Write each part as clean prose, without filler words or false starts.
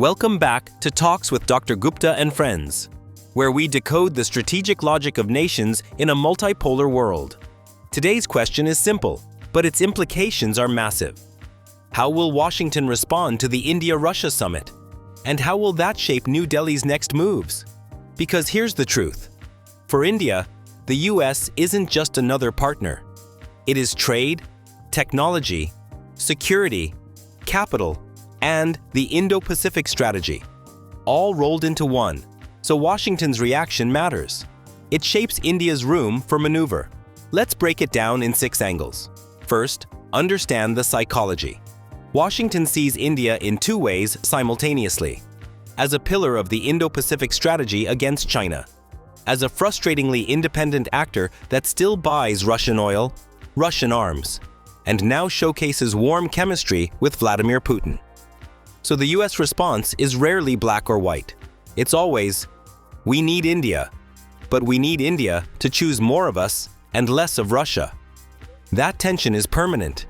Welcome back to Talks with Dr. Gupta and Friends, where we decode the strategic logic of nations in a multipolar world. Today's question is simple, but its implications are massive. How will Washington respond to the India-Russia summit? And how will that shape New Delhi's next moves? Because here's the truth. For India, the US isn't just another partner. It is trade, technology, security, capital, and the Indo-Pacific strategy, all rolled into one. So Washington's reaction matters. It shapes India's room for maneuver. Let's break it down in 6 angles. First, understand the psychology. Washington sees India in 2 ways simultaneously: as a pillar of the Indo-Pacific strategy against China, as a frustratingly independent actor that still buys Russian oil, Russian arms, and now showcases warm chemistry with Vladimir Putin. So the US response is rarely black or white. It's always, we need India, but we need India to choose more of us and less of Russia. That tension is permanent.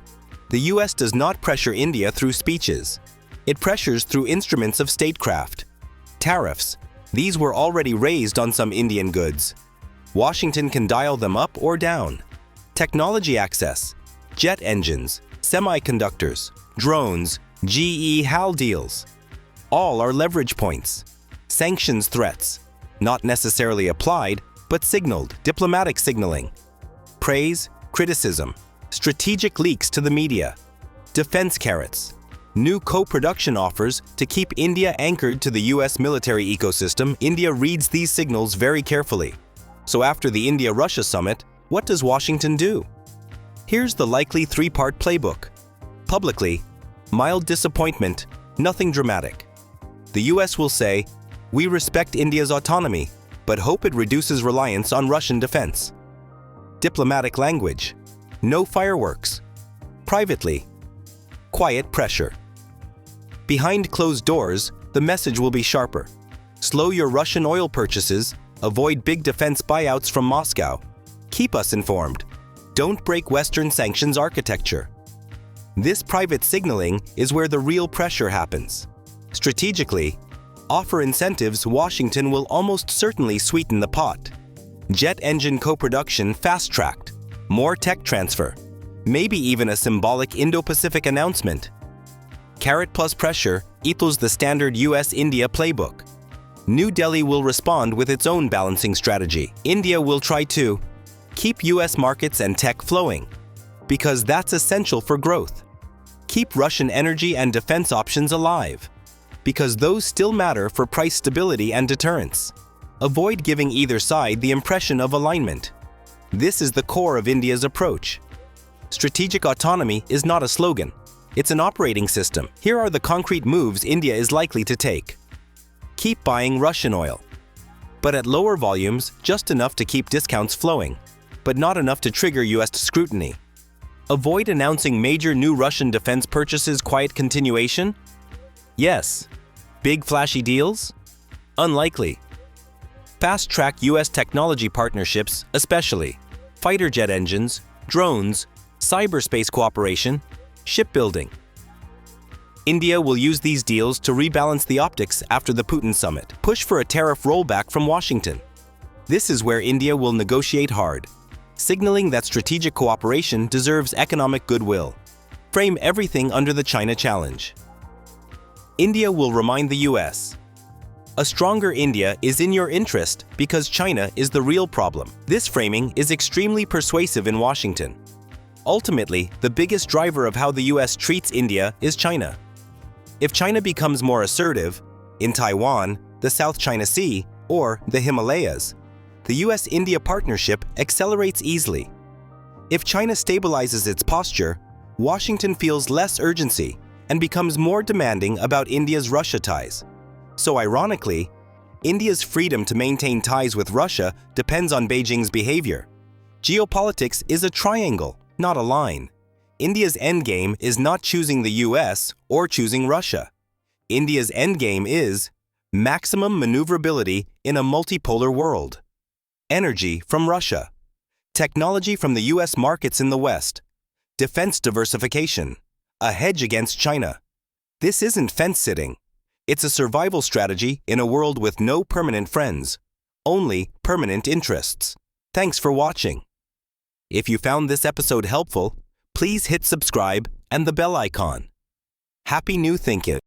The US does not pressure India through speeches. It pressures through instruments of statecraft. Tariffs. These were already raised on some Indian goods. Washington can dial them up or down. Technology access. Jet engines, semiconductors, drones, GE HAL deals. All are leverage points. Sanctions threats. Not necessarily applied, but signaled, diplomatic signaling. Praise, criticism. Strategic leaks to the media. Defense carrots. New co-production offers to keep India anchored to the US military ecosystem. India reads these signals very carefully. So after the India-Russia summit, what does Washington do? Here's the likely 3-part playbook. Publicly, mild disappointment, nothing dramatic. The US will say, we respect India's autonomy, but hope it reduces reliance on Russian defense. Diplomatic language, no fireworks. Privately, quiet pressure. Behind closed doors, the message will be sharper. Slow your Russian oil purchases, avoid big defense buyouts from Moscow. Keep us informed. Don't break Western sanctions architecture. This private signaling is where the real pressure happens. Strategically, offer incentives Washington will almost certainly sweeten the pot. Jet engine co-production fast-tracked, more tech transfer, maybe even a symbolic Indo-Pacific announcement. Carrot plus pressure equals the standard US-India playbook. New Delhi will respond with its own balancing strategy. India will try to keep US markets and tech flowing, because that's essential for growth. Keep Russian energy and defense options alive, because those still matter for price stability and deterrence. Avoid giving either side the impression of alignment. This is the core of India's approach. Strategic autonomy is not a slogan. It's an operating system. Here are the concrete moves India is likely to take. Keep buying Russian oil, but at lower volumes, just enough to keep discounts flowing, but not enough to trigger US scrutiny. Avoid announcing major new Russian defense purchases. Quiet continuation? Yes. Big flashy deals? Unlikely. Fast-track US technology partnerships, especially fighter jet engines, drones, cyberspace cooperation, shipbuilding. India will use these deals to rebalance the optics after the Putin summit. Push for a tariff rollback from Washington. This is where India will negotiate hard, signaling that strategic cooperation deserves economic goodwill. Frame everything under the China challenge. India will remind the US, a stronger India is in your interest because China is the real problem. This framing is extremely persuasive in Washington. Ultimately, the biggest driver of how the US treats India is China. If China becomes more assertive, in Taiwan, the South China Sea, or the Himalayas, the US-India partnership accelerates easily. If China stabilizes its posture, Washington feels less urgency and becomes more demanding about India's Russia ties. So ironically, India's freedom to maintain ties with Russia depends on Beijing's behavior. Geopolitics is a triangle, not a line. India's endgame is not choosing the US or choosing Russia. India's endgame is maximum maneuverability in a multipolar world. Energy from Russia, technology from the US markets in the West, defense diversification, a hedge against China. This isn't fence-sitting. It's a survival strategy in a world with no permanent friends, only permanent interests. Thanks for watching. If you found this episode helpful, please hit subscribe and the bell icon. Happy New Thinking!